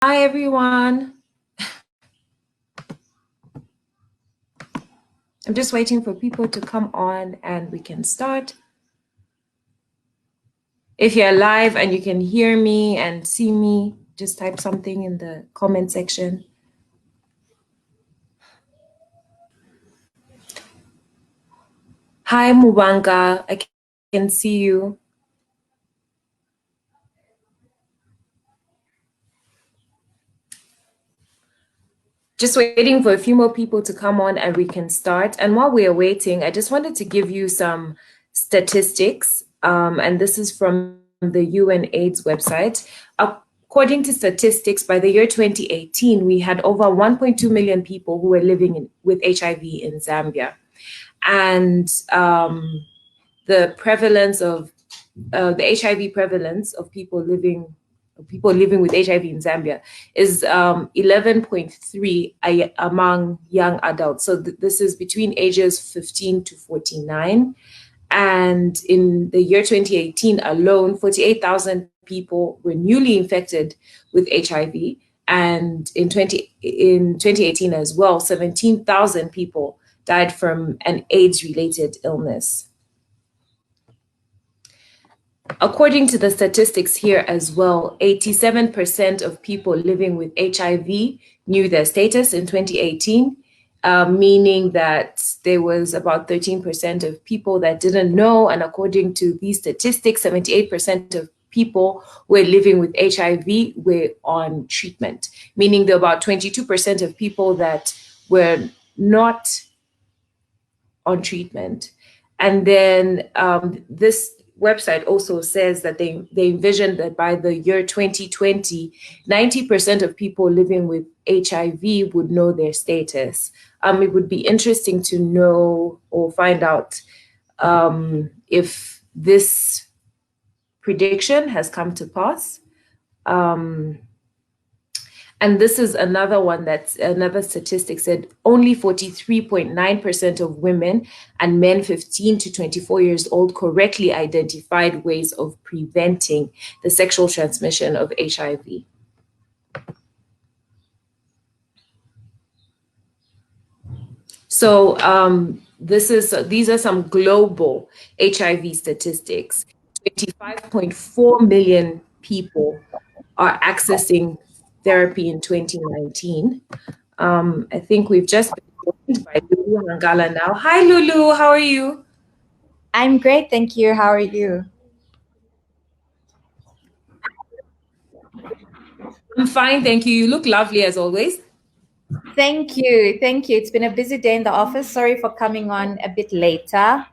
Hi, everyone. I'm just waiting for people to come on and we can start. If you're live and you can hear me and see me, just type something in the comment section. Hi, Mubanga. I can see you. Just waiting for a few more people to come on and we can start. And while we are waiting, I just wanted to give you some statistics. And this is from the UNAIDS website. According to statistics, by the year 2018, we had over 1.2 million people who were living with HIV in Zambia. And the prevalence of the HIV prevalence of people living with HIV in Zambia is 11.3 among young adults. So this is between ages 15 to 49. And in the year 2018 alone, 48,000 people were newly infected with HIV. And in 2018 as well, 17,000 people died from an AIDS-related illness. According to the statistics here as well, 87% of people living with HIV knew their status in 2018, meaning that there was about 13% of people that didn't know. And according to these statistics, 78% of people who were living with HIV were on treatment, meaning there were about 22% of people that were not on treatment. And then this website also says that they envision that by the year 2020, 90% of people living with HIV would know their status. It would be interesting to know or find out if this prediction has come to pass. And this is another one that's another statistic said only 43.9% of women and men 15 to 24 years old correctly identified ways of preventing the sexual transmission of HIV. So these are some global HIV statistics. 25.4 million people are accessing therapy in 2019. I think we've just been joined by LULU HAANGALA now. Hi, Lulu. How are you? I'm great, thank you. How are you? I'm fine, thank you. You look lovely as always. Thank you. Thank you. It's been a busy day in the office. Sorry for coming on a bit later.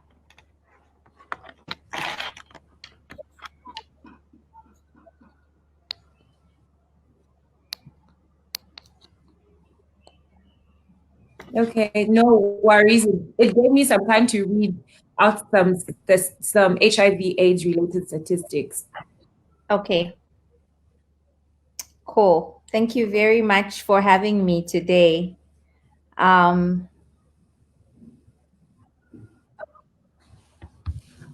Okay, no worries. It gave me some time to read out some HIV/AIDS related statistics. Okay. Cool. Thank you very much for having me today.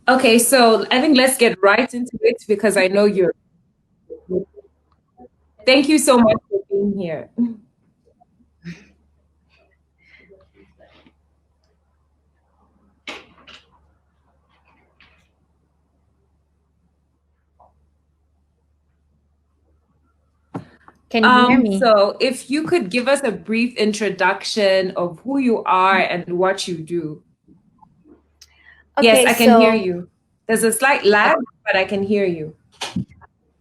Okay, so I think let's get right into it because I know you're. Thank you so much for being here. Can you hear me? So if you could give us a brief introduction of who you are and what you do. Okay, yes, I can hear you. There's a slight lag, but I can hear you.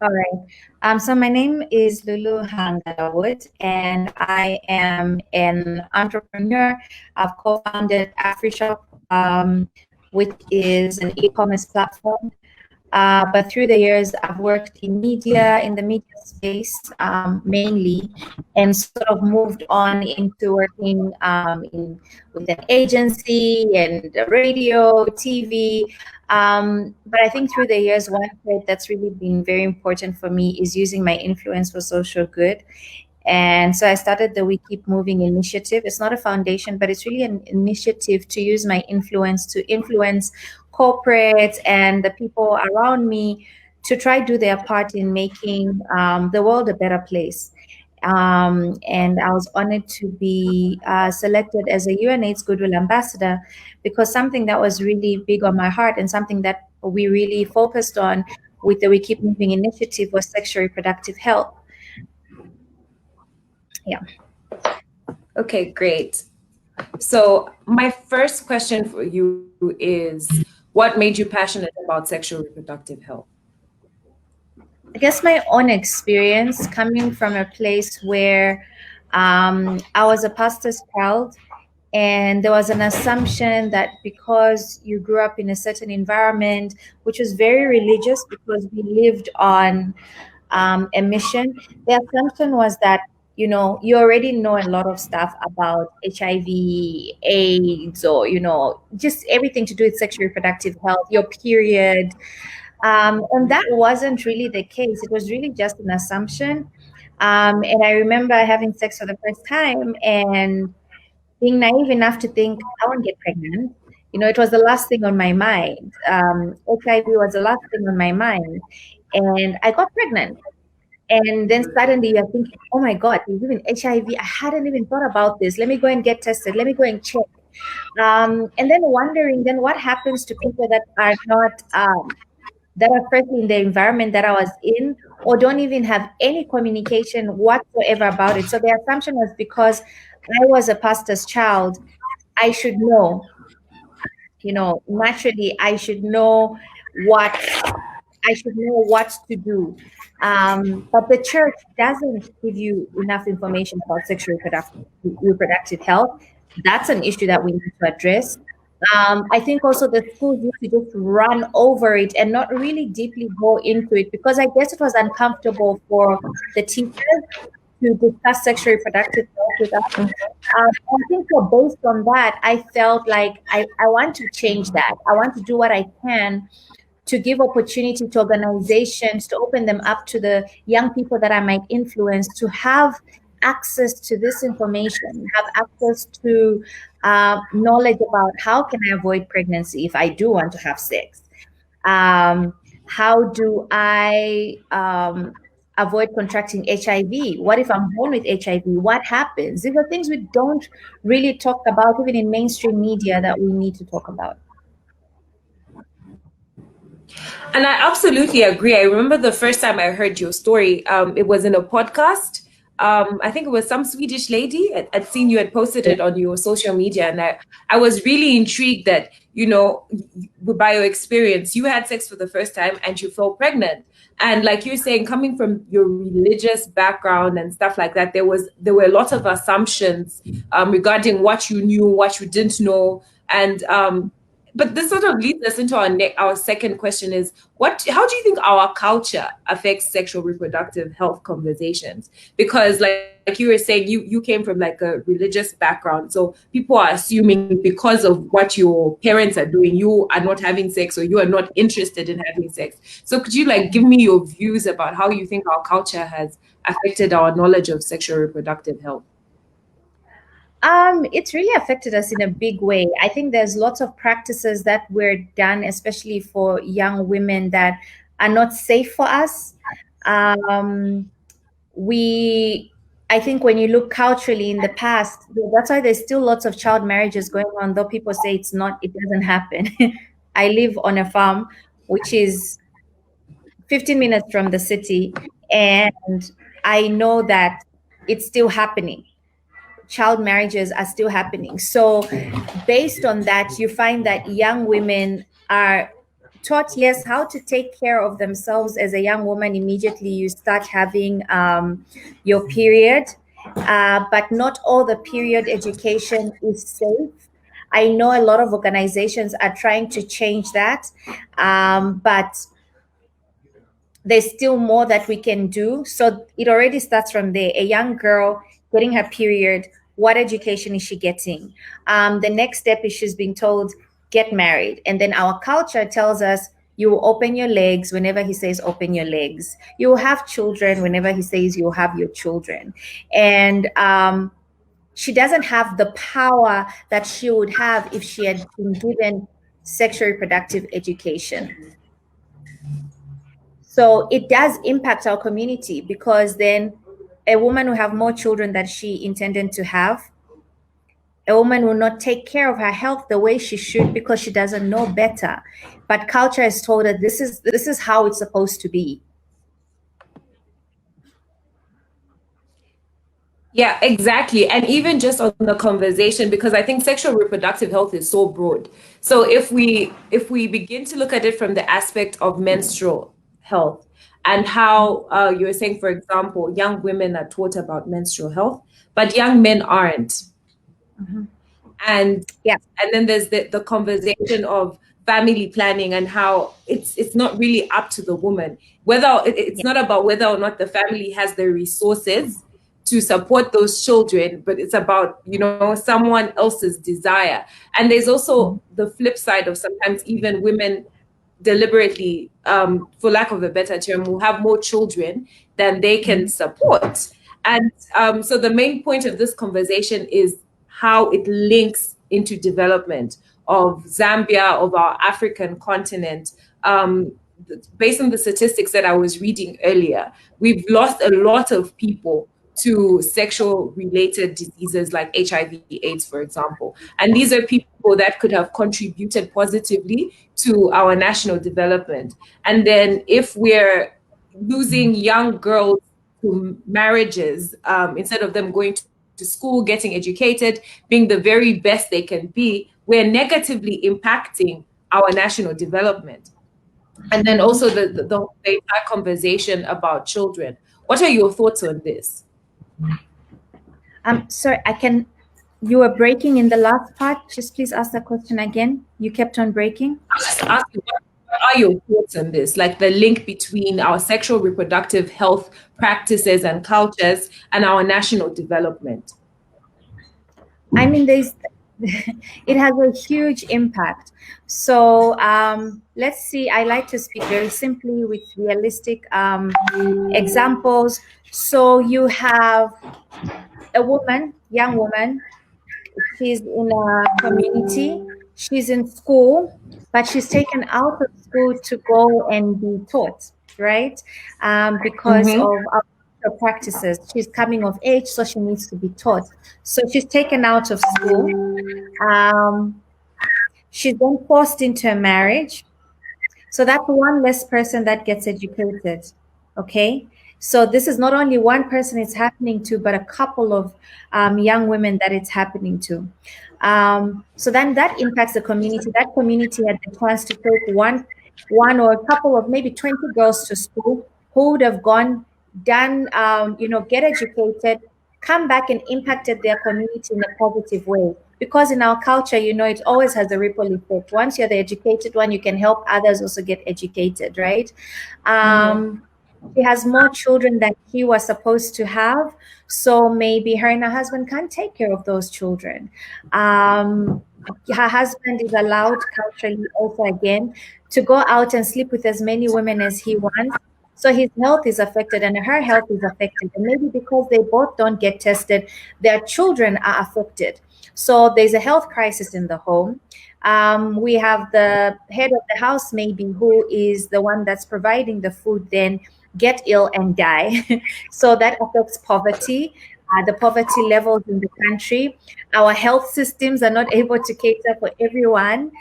All right. So my name is LULU HAANGALA, and I am an entrepreneur. I've co-founded AfriShop, which is an e-commerce platform. But through the years, I've worked in the media space mainly, and sort of moved on into working with an agency and radio, TV. But I think through the years, one thread that's really been very important for me is using my influence for social good. And so I started the We Keep Moving initiative. It's not a foundation, but it's really an initiative to use my influence to influence corporates and the people around me to try to do their part in making the world a better place. And I was honored to be selected as a UNAIDS Goodwill Ambassador, because something that was really big on my heart and something that we really focused on with the We Keep Moving initiative was sexual reproductive health. Yeah. Okay, great. So my first question for you is, what made you passionate about sexual reproductive health? I guess my own experience coming from a place where I was a pastor's child, and there was an assumption that because you grew up in a certain environment, which was very religious because we lived on a mission, the assumption was that, you know, you already know a lot of stuff about HIV, AIDS, or, you know, just everything to do with sexual reproductive health, your period. And that wasn't really the case. It was really just an assumption. And I remember having sex for the first time and being naive enough to think, I won't get pregnant. You know, it was the last thing on my mind. HIV was the last thing on my mind. And I got pregnant. And then suddenly you're thinking, oh my God, there's even HIV. I hadn't even thought about this. Let me go and get tested. Let me go and check. And then wondering, then what happens to people that are not, that are firstly in the environment that I was in, or don't even have any communication whatsoever about it. So the assumption was because I was a pastor's child, I should know, you know, naturally, I should know what to do. But the church doesn't give you enough information about sexual reproductive health. That's an issue that we need to address. I think also the schools used to just run over it and not really deeply go into it, because I guess it was uncomfortable for the teachers to discuss sexual reproductive health with us. I think so based on that, I felt like I want to change that. I want to do what I can to give opportunity to organizations, to open them up to the young people that I might influence, to have access to this information, have access to knowledge about how can I avoid pregnancy if I do want to have sex. How do I avoid contracting HIV? What if I'm born with HIV? What happens? These are things we don't really talk about, even in mainstream media, that we need to talk about. And I absolutely agree. I remember the first time I heard your story, it was in a podcast. I think it was some Swedish lady. I'd seen you had posted it on your social media, and I was really intrigued that, you know, by your experience, you had sex for the first time and you fell pregnant. And like you're saying, coming from your religious background and stuff like that, there were a lot of assumptions regarding what you knew, what you didn't know, and but this sort of leads us into our second question is, how do you think our culture affects sexual reproductive health conversations? Because like you were saying, you came from like a religious background. So people are assuming because of what your parents are doing, you are not having sex or you are not interested in having sex. So could you like give me your views about how you think our culture has affected our knowledge of sexual reproductive health? It's really affected us in a big way. I think there's lots of practices that were done, especially for young women, that are not safe for us. I think when you look culturally in the past, that's why there's still lots of child marriages going on, though people say it doesn't happen. I live on a farm, which is 15 minutes from the city, and I know that it's still happening. Child marriages are still happening. So based on that, you find that young women are taught, yes, how to take care of themselves as a young woman. Immediately you start having your period, but not all the period education is safe. I know a lot of organizations are trying to change that, but there's still more that we can do. So it already starts from there. A young girl getting her period, what education is she getting? The next step is she's being told, get married. And then our culture tells us, you will open your legs whenever he says open your legs. You will have children whenever he says you'll have your children. And she doesn't have the power that she would have if she had been given sexual reproductive education. So it does impact our community, because then a woman will have more children than she intended to have. A woman will not take care of her health the way she should because she doesn't know better. But culture has told her this is how it's supposed to be. Yeah, exactly. And even just on the conversation, because I think sexual reproductive health is so broad. So if we begin to look at it from the aspect of menstrual health and how you were saying, for example, young women are taught about menstrual health, but young men aren't. And Yeah. and then there's the conversation of family planning and how it's not really up to the woman. It's not about whether or not the family has the resources to support those children, but it's about, someone else's desire. And there's also the flip side of sometimes even women deliberately, for lack of a better term, will have more children than they can support. And so the main point of this conversation is how it links into development of Zambia, of our African continent. Based on the statistics that I was reading earlier, we've lost a lot of people to sexual related diseases like HIV/AIDS, for example. And these are people that could have contributed positively to our national development. And then if we're losing young girls to marriages, instead of them going to school, getting educated, being the very best they can be, we're negatively impacting our national development. And then also the entire conversation about children. What are your thoughts on this? Sorry, you were breaking in the last part. Just please ask the question again. You kept on breaking. I was just asking, what are your thoughts on this? Like the link between our sexual reproductive health practices and cultures and our national development? I mean, it has a huge impact. So let's see, I like to speak very simply with realistic examples. So you have a young woman, she's in a community, she's in school, but she's taken out of school to go and be taught, right? Because of her practices. She's coming of age, so she needs to be taught. So she's taken out of school. She's then forced into a marriage. So that's one less person that gets educated. Okay. So this is not only one person it's happening to, but a couple of young women that it's happening to. So then that impacts the community. That community had the chance to take one or a couple of maybe 20 girls to school who would have gone, done, get educated, come back and impacted their community in a positive way. Because in our culture, it always has a ripple effect. Once you're the educated one, you can help others also get educated, right? She has more children than he was supposed to have. So maybe her and her husband can't take care of those children. Her husband is allowed culturally also again to go out and sleep with as many women as he wants. So his health is affected and her health is affected. And maybe because they both don't get tested, their children are affected. So there's a health crisis in the home. We have the head of the house maybe who is the one that's providing the food then get ill and die. So that affects poverty, the poverty levels in the country. Our health systems are not able to cater for everyone.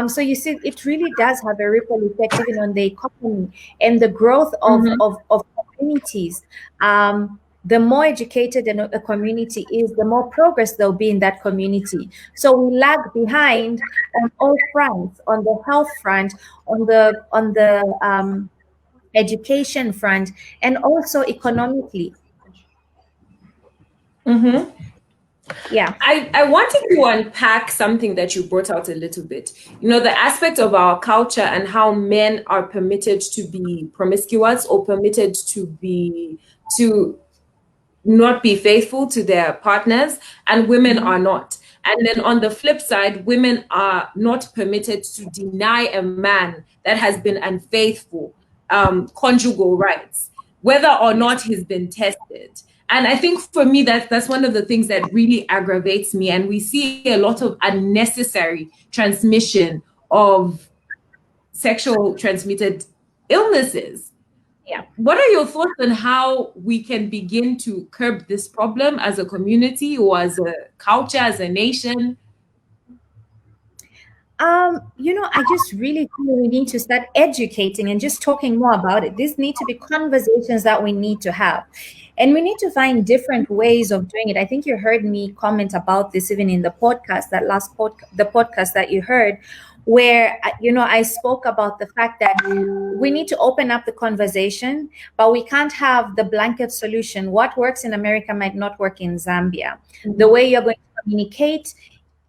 So you see, it really does have a ripple effect even on the economy and the growth of communities. The more educated a community is, the more progress there'll be in that community. So we lag behind on all fronts, on the health front, on the education front, and also economically. Yeah. I wanted to unpack something that you brought out a little bit. The aspect of our culture and how men are permitted to be promiscuous or permitted to not be faithful to their partners, and women are not. And then on the flip side, women are not permitted to deny a man that has been unfaithful conjugal rights, whether or not he's been tested. And I think for me, that's one of the things that really aggravates me. And we see a lot of unnecessary transmission of sexual transmitted illnesses. Yeah. What are your thoughts on how we can begin to curb this problem as a community or as a culture, as a nation? I just really feel we need to start educating and just talking more about it. These need to be conversations that we need to have. And we need to find different ways of doing it. I think you heard me comment about this even in the podcast, the podcast that you heard, where, I spoke about the fact that we need to open up the conversation, but we can't have the blanket solution. What works in America might not work in Zambia. The way you're going to communicate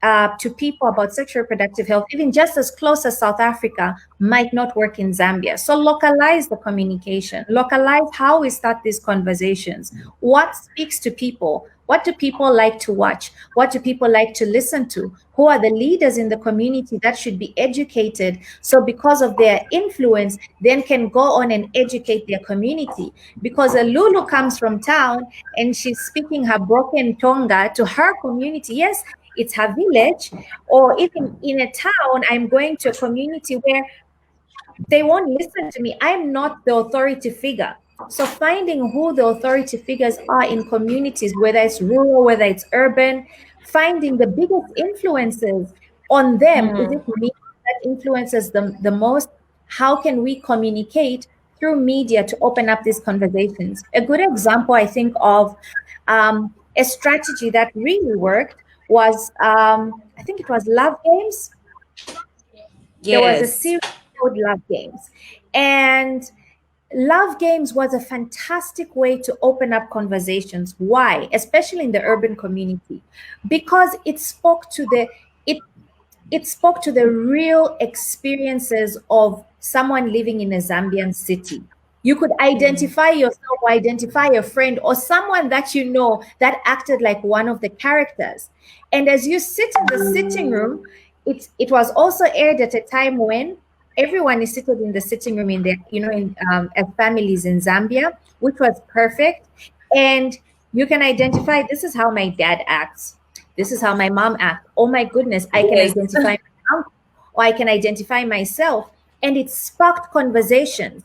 to people about sexual reproductive health, even just as close as South Africa, might not work in Zambia. So localize the communication, localize how we start these conversations. What speaks to people? What do people like to watch? What do people like to listen to? Who are the leaders in the community that should be educated? So because of their influence, then can go on and educate their community. Because a Lulu comes from town and she's speaking her broken Tonga to her community. Yes, it's her village, or even in a town, I'm going to a community where they won't listen to me. I'm not the authority figure. So finding who the authority figures are in communities, whether it's rural, whether it's urban, finding the biggest influences on them. Is it me that influences them the most? How can we communicate through media to open up these conversations? A good example, I think, of a strategy that really worked was, I think it was Love Games. There was a Yes. series called Love Games. And Love Games was a fantastic way to open up conversations. Why? Especially in the urban community. Because it spoke to the real experiences of someone living in a Zambian city. You could identify yourself, or identify a friend, or someone that you know that acted like one of the characters. And as you sit in the sitting room, it was also aired at a time when everyone is seated in the sitting room in as families in Zambia, which was perfect. And you can identify, this is how my dad acts. This is how my mom acts. Oh my goodness, I can Yes. identify my uncle, or I can identify myself. And it sparked conversations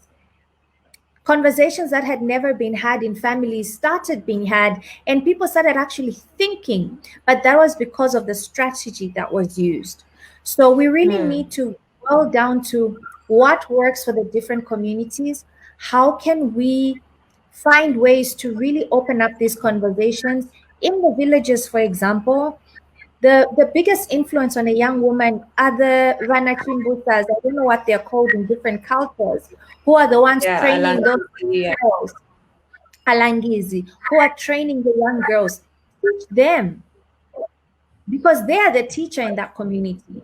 that had never been had in families started being had, and people started actually thinking. But that was because of the strategy that was used. So we really need to go down to what works for the different communities. How can we find ways to really open up these conversations in the villages? For example, the biggest influence on a young woman are the Ranakimbusas. I don't know what they're called in different cultures, who are the ones Yeah, training those yeah. girls, Alangizi, who are training the young girls. Teach them, because they are the teacher in that community.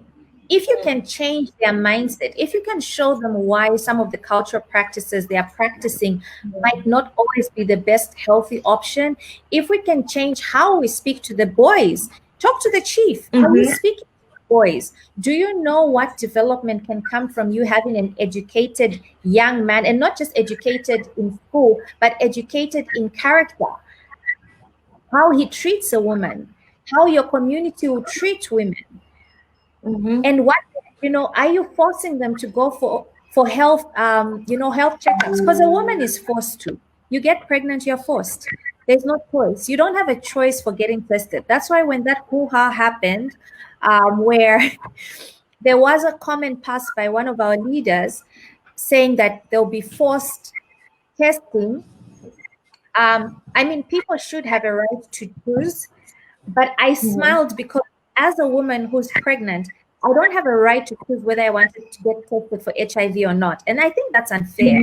If you can change their mindset, if you can show them why some of the cultural practices they are practicing might not always be the best healthy option, if we can change how we speak to the boys, talk to the chief. Are we speaking to boys? Do you know what development can come from you having an educated young man, and not just educated in school, but educated in character? How he treats a woman, how your community will treat women. And what, are you forcing them to go for health, health checkups? Because a woman is forced to. You get pregnant, you're forced. There's no choice. You don't have a choice for getting tested. That's why when that hoo-ha happened, where there was a comment passed by one of our leaders saying that there'll be forced testing. People should have a right to choose, but I smiled because as a woman who's pregnant, I don't have a right to choose whether I wanted to get tested for HIV or not. And I think that's unfair.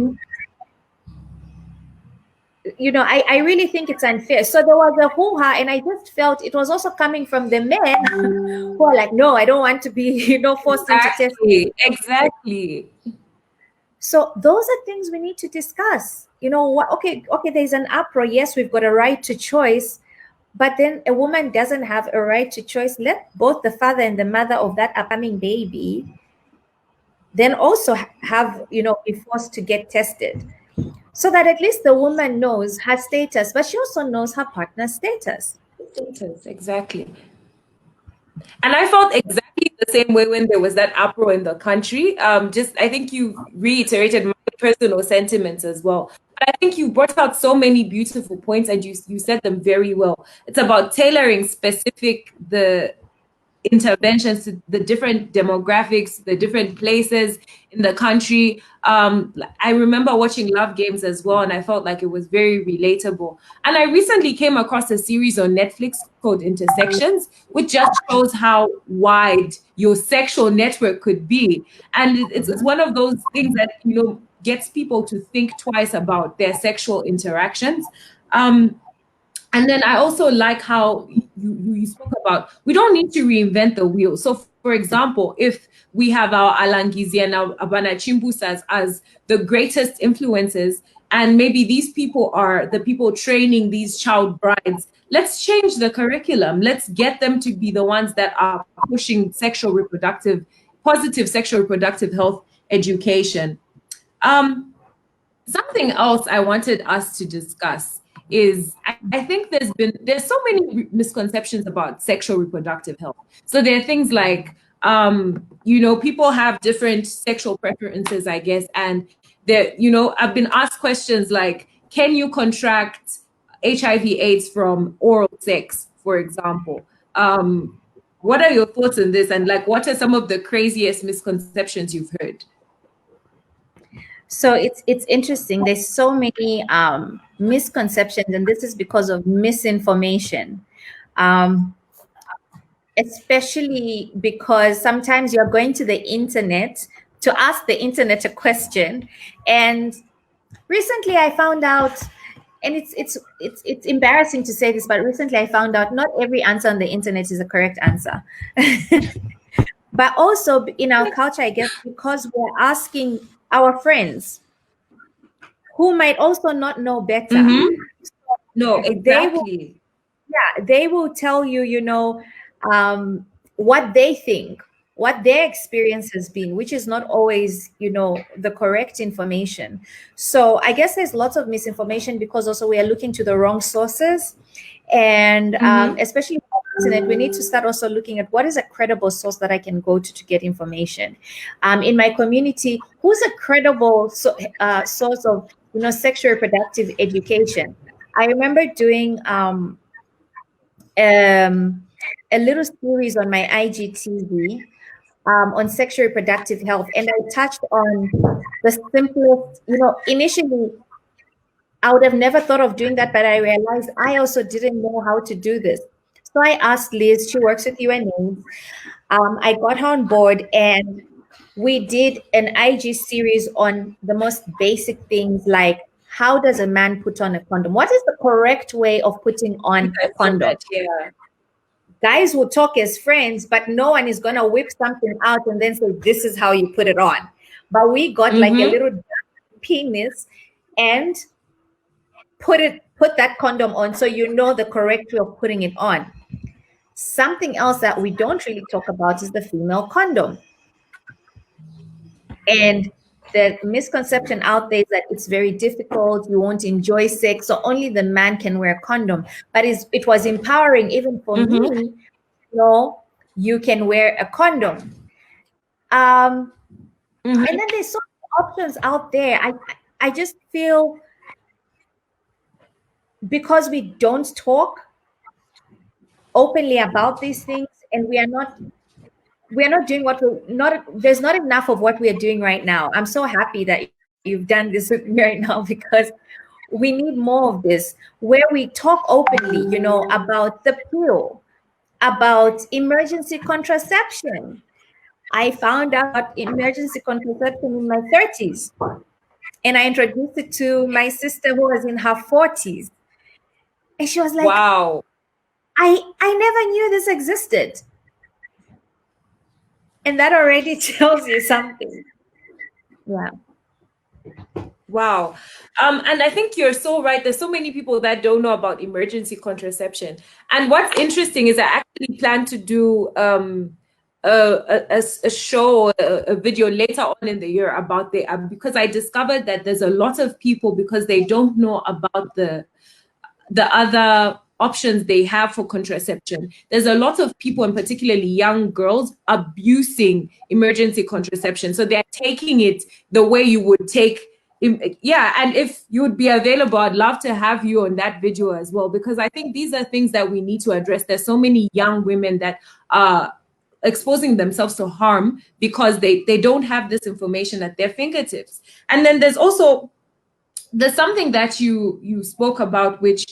I really think it's unfair. So there was a hoo-ha, and I just felt it was also coming from the men who are like, no, I don't want to be, forced into testing. Exactly. So those are things we need to discuss. Okay, there's an uproar. Yes, we've got a right to choice. But then a woman doesn't have a right to choice. Let both the father and the mother of that upcoming baby then also be forced to get tested, so that at least the woman knows her status, but she also knows her partner's status. Exactly. And I felt exactly the same way when there was that uproar in the country. I think you reiterated my personal sentiments as well. But I think you brought out so many beautiful points, and you said them very well. It's about tailoring the interventions to the different demographics, the different places in the country. I remember watching Love Games as well, and I felt like it was very relatable. And I recently came across a series on Netflix called Intersections, which just shows how wide your sexual network could be. And it's one of those things that, gets people to think twice about their sexual interactions. And then I also like how you spoke about, we don't need to reinvent the wheel. So for example, if we have our Alangizi and our Abana Chimbusas as the greatest influences, and maybe these people are the people training these child brides, let's change the curriculum. Let's get them to be the ones that are pushing positive sexual reproductive health education. Something else I wanted us to discuss is I think there's so many misconceptions about sexual reproductive health. So there are things like people have different sexual preferences, I guess, and I've been asked questions like, can you contract HIV/AIDS from oral sex, for example? What are your thoughts on this, and what are some of the craziest misconceptions you've heard? So it's interesting. There's so many misconceptions, and this is because of misinformation. Especially because sometimes you're going to the internet to ask the internet a question. And recently I found out, and it's embarrassing to say this, but recently I found out not every answer on the internet is a correct answer. But also in our culture, I guess, because we're asking our friends who might also not know better. Mm-hmm. No, exactly. They will tell you, what they think, what their experience has been, which is not always, the correct information. So I guess there's lots of misinformation because also we are looking to the wrong sources. And especially on the internet, we need to start also looking at what is a credible source that I can go to get information. In my community, who's a credible source of sexual reproductive education? I remember doing a little series on my IGTV on sexual reproductive health, and I touched on the simplest. Initially, I would have never thought of doing that, but I realized I also didn't know how to do this. So I asked Liz, she works with UNAIDS. I got her on board, and we did an IG series on the most basic things like, how does a man put on a condom? What is the correct way of putting on a condom? Yeah. Guys will talk as friends, but no one is going to whip something out and then say, this is how you put it on. But we got like a little penis and put that condom on, so the correct way of putting it on. Something else that we don't really talk about is the female condom. And the misconception out there is that it's very difficult, you won't enjoy sex, so only the man can wear a condom. But it was empowering even for me. You can wear a condom. And then there's so many options out there. I just feel because we don't talk openly about these things, and we are not doing there's not enough of what we are doing right now. I'm so happy that you've done this with me right now, because we need more of this, where we talk openly, about the pill, about emergency contraception. I found out emergency contraception in my 30s, and I introduced it to my sister who was in her 40s. And she was like, wow, I never knew this existed. And that already tells you something. Yeah. Wow. And I think you're so right. There's so many people that don't know about emergency contraception. And what's interesting is I actually plan to do a show, a video later on in the year about because I discovered that there's a lot of people, because they don't know about the other options they have for contraception. There's a lot of people, and particularly young girls, abusing emergency contraception. So they're taking it the way you would take Yeah, and if you would be available, I'd love to have you on that video as well, because I think these are things that we need to address. There's so many young women that are exposing themselves to harm because they don't have this information at their fingertips. And then there's something that you spoke about, which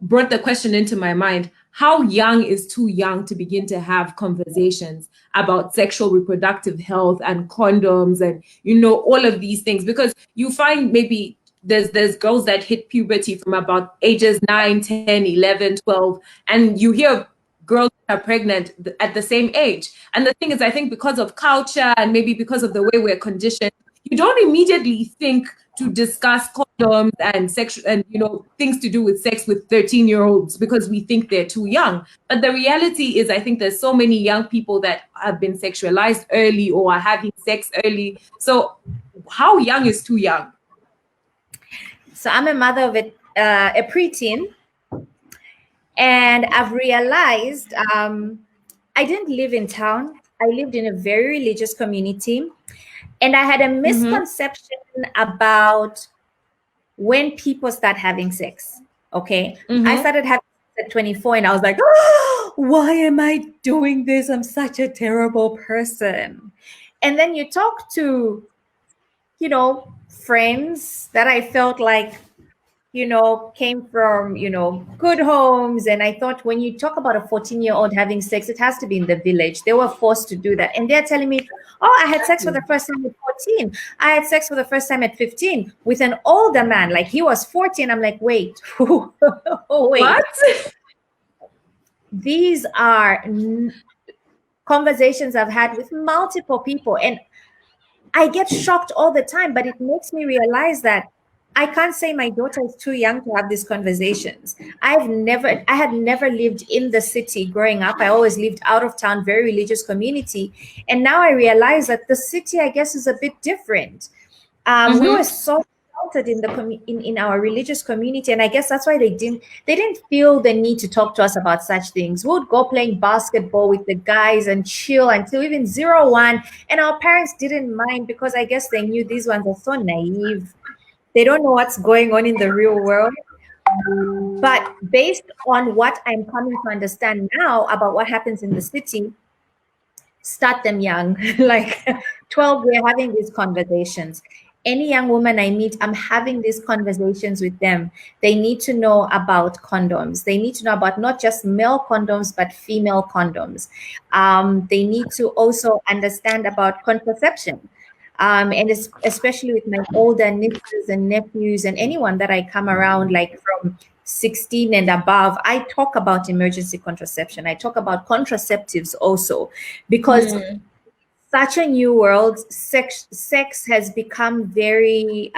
brought the question into my mind. How young is too young to begin to have conversations about sexual reproductive health and condoms and, all of these things? Because you find maybe there's girls that hit puberty from about ages 9, 10, 11, 12, and you hear girls that are pregnant at the same age. And the thing is, I think because of culture and maybe because of the way we're conditioned, you don't immediately think to discuss condoms and sex and things to do with sex with 13-year-olds because we think they're too young. But the reality is, I think there's so many young people that have been sexualized early or are having sex early. So how young is too young? So I'm a mother of a preteen, and I've realized I didn't live in town. I lived in a very religious community. And I had a misconception about when people start having sex. Okay. I started having sex at 24 and I was like, oh, why am I doing this? I'm such a terrible person. And then you talk to, friends that I felt like, came from, good homes. And I thought when you talk about a 14-year-old having sex, it has to be in the village. They were forced to do that. And they're telling me, oh, I had sex for the first time at 14. I had sex for the first time at 15 with an older man. Like he was 14. I'm like, wait, wait. What? These are conversations I've had with multiple people. And I get shocked all the time, but it makes me realize that I can't say my daughter is too young to have these conversations. I had never lived in the city growing up. I always lived out of town, very religious community. And now I realize that the city, I guess, is a bit different. We were so sheltered in our religious community. And I guess that's why they didn't feel the need to talk to us about such things. We would go playing basketball with the guys and chill until even 0-1. And our parents didn't mind because I guess they knew these ones are so naive. They don't know what's going on in the real world. But based on what I'm coming to understand now about what happens in the city, start them young. Like 12, we're having these conversations. Any young woman I meet, I'm having these conversations with them. They need to know about condoms. They need to know about not just male condoms, but female condoms. They need to also understand about contraception. And especially with my older nieces and nephews and anyone that I come around, like from 16 and above, I talk about emergency contraception. I talk about contraceptives also, because such a new world, sex has become very,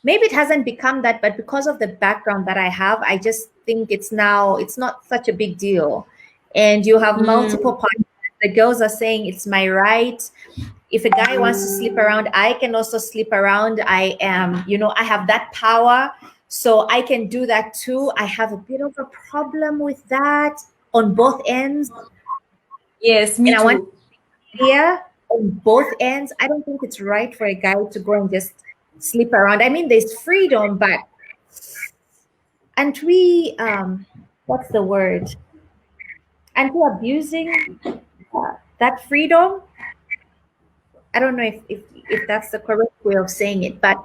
maybe it hasn't become that, but because of the background that I have, I just think it's not such a big deal. And you have multiple partners. The girls are saying it's my right. If a guy wants to sleep around, I can also sleep around. I am, I have that power, so I can do that too. I have a bit of a problem with that on both ends. Yes, me too. On both ends, I don't think it's right for a guy to go and just sleep around. I mean, there's freedom, but aren't we, what's the word? Aren't we abusing that freedom? I don't know if that's the correct way of saying it, but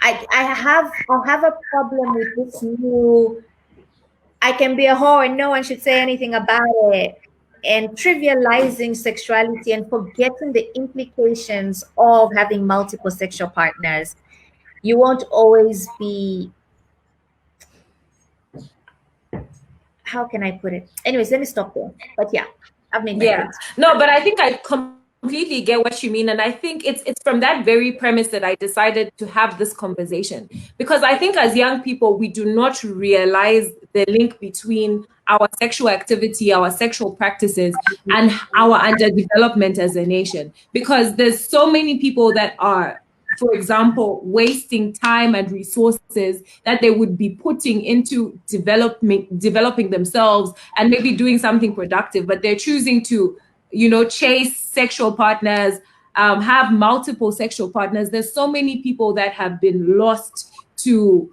I'll have a problem with this new, I can be a whore and no one should say anything about it, and trivializing sexuality and forgetting the implications of having multiple sexual partners. You won't always be, how can I put it? Anyways, let me stop there. But yeah, I've made my point. No, but I think I completely get what you mean, and I think it's from that very premise that I decided to have this conversation, because I think as young people we do not realize the link between our sexual activity, our sexual practices, and our underdevelopment as a nation, because there's so many people that are, for example, wasting time and resources that they would be putting into developing themselves and maybe doing something productive, but they're choosing to chase sexual partners have multiple sexual partners. There's so many people that have been lost to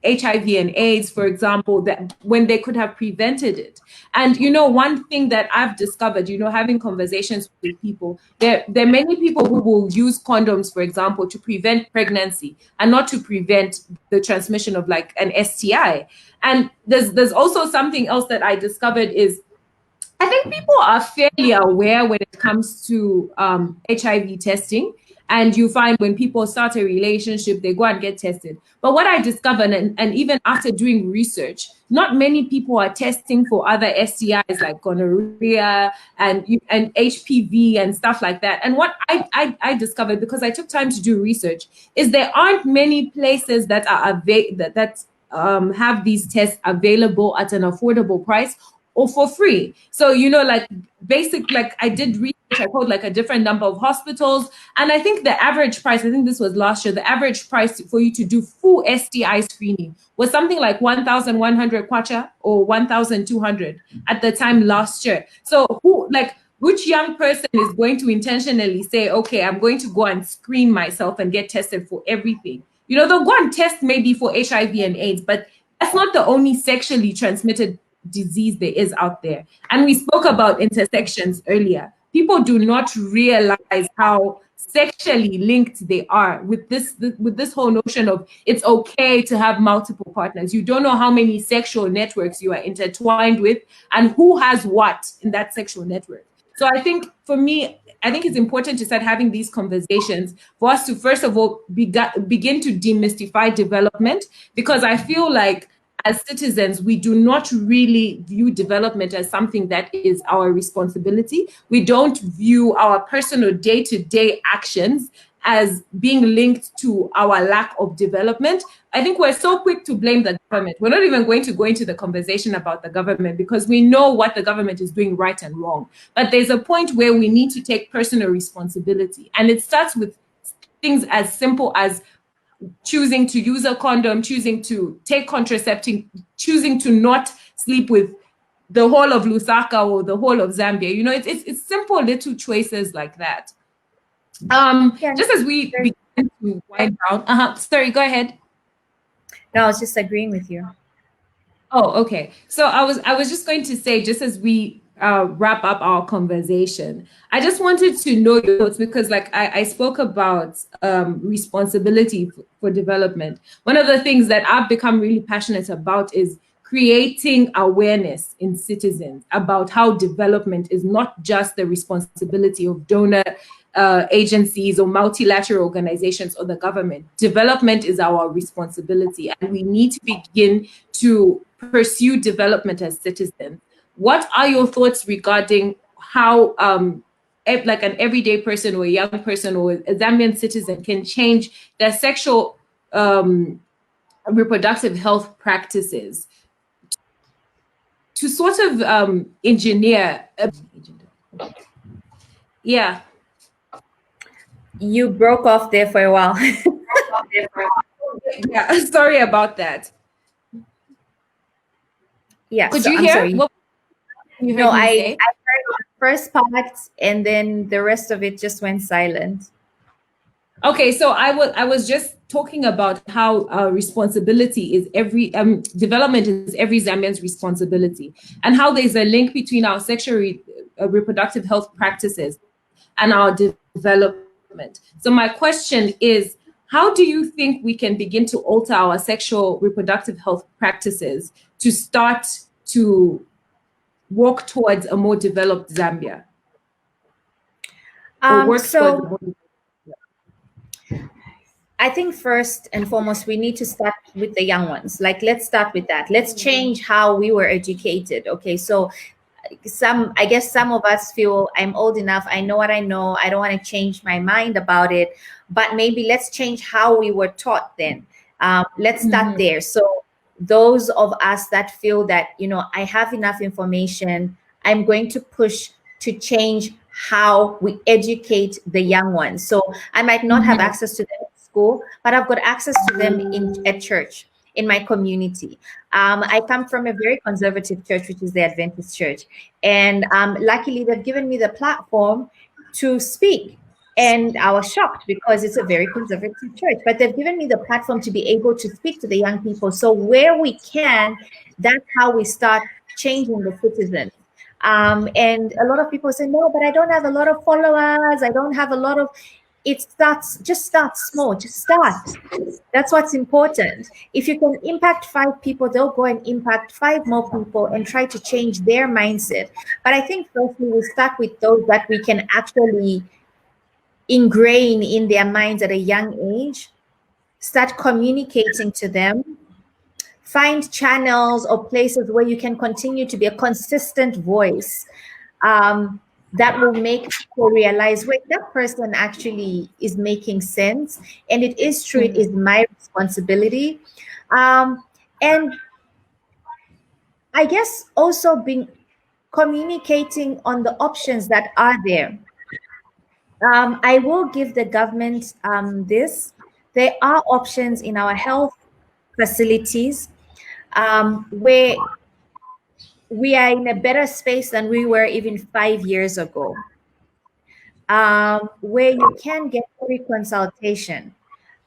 HIV and AIDS, for example, that when they could have prevented it. And, one thing that I've discovered, having conversations with people, there are many people who will use condoms, for example, to prevent pregnancy and not to prevent the transmission of like an STI. And there's also something else that I discovered is I think people are fairly aware when it comes to HIV testing. And you find when people start a relationship, they go and get tested. But what I discovered, and even after doing research, not many people are testing for other STIs like gonorrhea and HPV and stuff like that. And what I discovered, because I took time to do research, is there aren't many places that are have these tests available at an affordable price or for free. So, like I did research, I called like a different number of hospitals. And I think the average price, I think this was last year, the average price for you to do full STI screening was something like 1,100 kwacha or 1,200 at the time last year. So which young person is going to intentionally say, okay, I'm going to go and screen myself and get tested for everything? They'll go and test maybe for HIV and AIDS, but that's not the only sexually transmitted disease there is out there. And we spoke about intersections earlier. People do not realize how sexually linked they are with this whole notion of it's okay to have multiple partners. You don't know how many sexual networks you are intertwined with and who has what in that sexual network. So I think for me, I think it's important to start having these conversations for us to, first of all, begin to demystify development, because I feel like as citizens, we do not really view development as something that is our responsibility. We don't view our personal day-to-day actions as being linked to our lack of development. I think we're so quick to blame the government. We're not even going to go into the conversation about the government because we know what the government is doing right and wrong. But there's a point where we need to take personal responsibility. And it starts with things as simple as choosing to use a condom, choosing to take contraception, choosing to not sleep with the whole of Lusaka or the whole of Zambia. It's simple little choices like that. Just as we begin to wind down. Sorry, go ahead. No, I was just agreeing with you. Oh, okay. So I was just going to say, just as we wrap up our conversation, I just wanted to know your thoughts, because I spoke about responsibility for development. One of the things that I've become really passionate about is creating awareness in citizens about how development is not just the responsibility of donor agencies or multilateral organizations or the government. Development is our responsibility, and we need to begin to pursue development as citizens. What are your thoughts regarding how like an everyday person or a young person or a Zambian citizen can change their sexual reproductive health practices to sort of engineer? Yeah. You broke off there for a while. Yeah, sorry about that. Yeah. Could you hear? No, I heard the first part and then the rest of it just went silent. Okay, so I was just talking about how responsibility is every development is every Zambian's responsibility, and how there's a link between our sexual reproductive health practices and our development. So my question is, how do you think we can begin to alter our sexual reproductive health practices to start to walk towards a more developed Zambia? I think first and foremost, we need to start with the young ones. Let's start with that. Let's change how we were educated. Okay, so I guess some of us feel I'm old enough, I know what I know, I don't want to change my mind about it, but maybe let's change how we were taught then. Let's start there. So those of us that feel that, I have enough information, I'm going to push to change how we educate the young ones. So I might not have access to them at school, but I've got access to them at church, in my community. I come from a very conservative church, which is the Adventist church. And luckily, they've given me the platform to speak. And I was shocked because it's a very conservative church, but they've given me the platform to be able to speak to the young people. So where we can, that's how we start changing the citizens. And a lot of people say, no, but I don't have a lot of followers. I don't have a lot of, just start small, just start. That's what's important. If you can impact 5 people, they'll go and impact 5 more people and try to change their mindset. But I think firstly, we start with those that we can actually ingrain in their minds at a young age, start communicating to them, find channels or places where you can continue to be a consistent voice that will make people realize, wait, that person actually is making sense. And it is true, it is my responsibility. And I guess also being communicating on the options that are there. I will give the government this. There are options in our health facilities where we are in a better space than we were even 5 years ago, where you can get free consultation.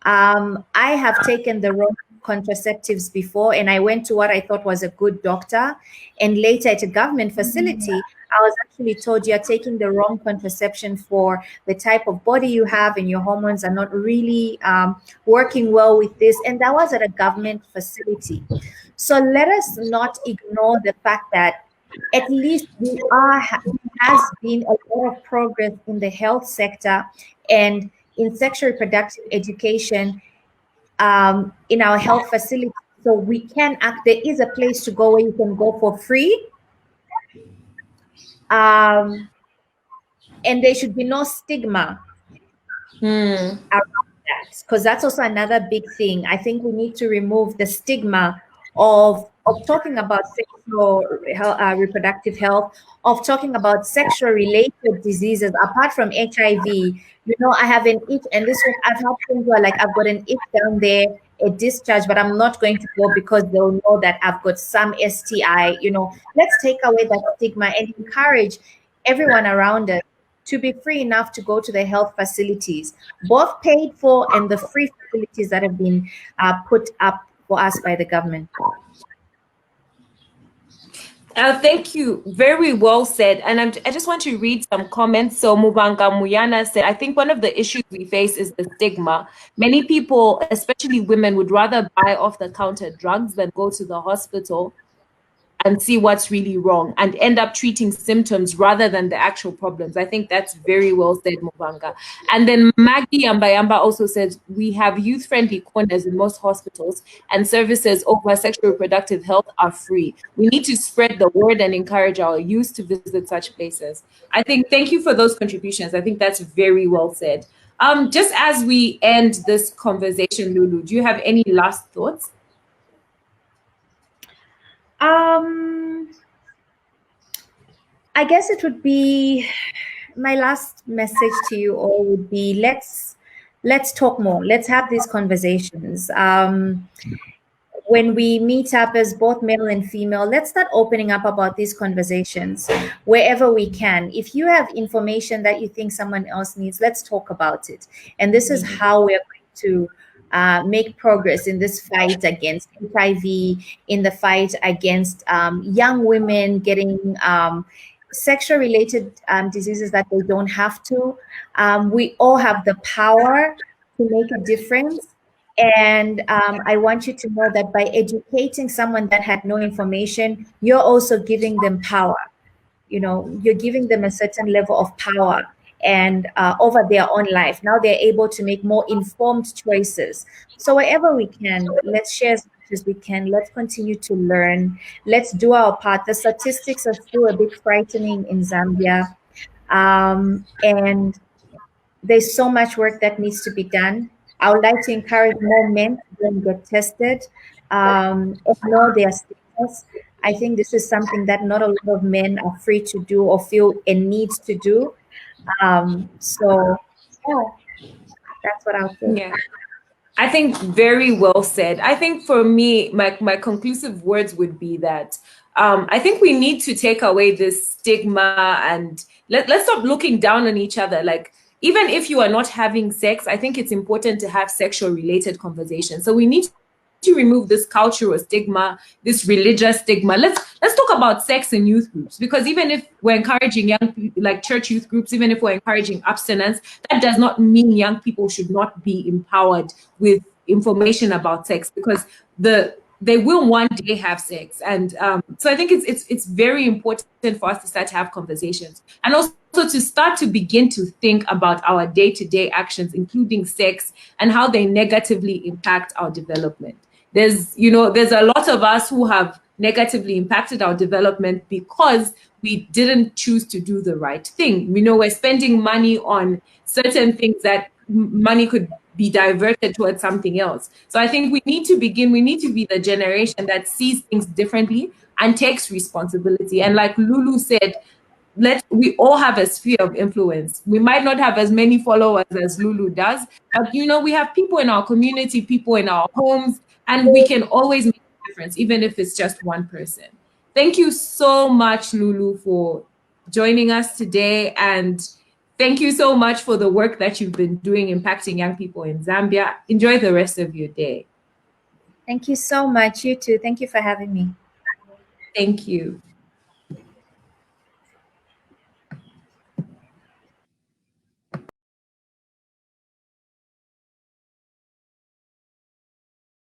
I have taken the wrong contraceptives before, and I went to what I thought was a good doctor. And later at a government facility, I was actually told you're taking the wrong contraception for the type of body you have, and your hormones are not really working well with this. And that was at a government facility. So let us not ignore the fact that at least there has been a lot of progress in the health sector and in sexual reproductive education in our health facilities. So we can there is a place to go where you can go for free. And there should be no stigma around that, because that's also another big thing. I think we need to remove the stigma of talking about sexual reproductive health, of talking about sexual related diseases apart from HIV. You know, I have an itch, and this one I've had things where like I've got an itch down there, a discharge, but I'm not going to go because they'll know that I've got some STI. You know, let's take away that stigma and encourage everyone around us to be free enough to go to the health facilities, both paid for and the free facilities that have been put up for us by the government. Thank you. Very well said. And I just want to read some comments. So Mubanga Muyana said, I think one of the issues we face is the stigma. Many people, especially women, would rather buy off-the-counter drugs than go to the hospital and see what's really wrong and end up treating symptoms rather than the actual problems. I think that's very well said, Mubanga. And then Maggie Yamba also says, we have youth-friendly corners in most hospitals and services over sexual reproductive health are free. We need to spread the word and encourage our youth to visit such places. I think, thank you for those contributions. I think that's very well said. Just as we end this conversation, Lulu, do you have any last thoughts? I guess it would be, my last message to you all would be, let's talk more. Let's have these conversations. When we meet up as both male and female, let's start opening up about these conversations wherever we can. If you have information that you think someone else needs, let's talk about it. And this is how we're going to make progress in this fight against HIV, in the fight against young women getting sexual related diseases that they don't have to. We all have the power to make a difference. And I want you to know that by educating someone that had no information, you're also giving them power. You know, you're giving them a certain level of power and over their own life. Now they're able to make more informed choices. So wherever we can, let's share as much as we can. Let's continue to learn. Let's do our part. The statistics are still a bit frightening in Zambia. And there's so much work that needs to be done. I would like to encourage more men to go and get tested and know their status. I think this is something that not a lot of men are free to do or feel a need to do. So, yeah, that's what I'll say. Yeah. I think very well said. I think for me, my conclusive words would be that I think we need to take away this stigma and let's stop looking down on each other. Like, even if you are not having sex, I think it's important to have sexual related conversations. So we need to remove this cultural stigma, this religious stigma. Let's talk about sex in youth groups, because even if we're encouraging young people, like church youth groups, even if we're encouraging abstinence, that does not mean young people should not be empowered with information about sex, because they will one day have sex. And so I think it's very important for us to start to have conversations, and also to start to begin to think about our day-to-day actions, including sex, and how they negatively impact our development. There's a lot of us who have negatively impacted our development because we didn't choose to do the right thing. We're spending money on certain things that money could be diverted towards something else. So I think we need to be the generation that sees things differently and takes responsibility. And like Lulu said, we all have a sphere of influence. We might not have as many followers as Lulu does, but we have people in our community, people in our homes, and we can always make a difference, even if it's just one person. Thank you so much, Lulu, for joining us today. And thank you so much for the work that you've been doing impacting young people in Zambia. Enjoy the rest of your day. Thank you so much. You too. Thank you for having me. Thank you.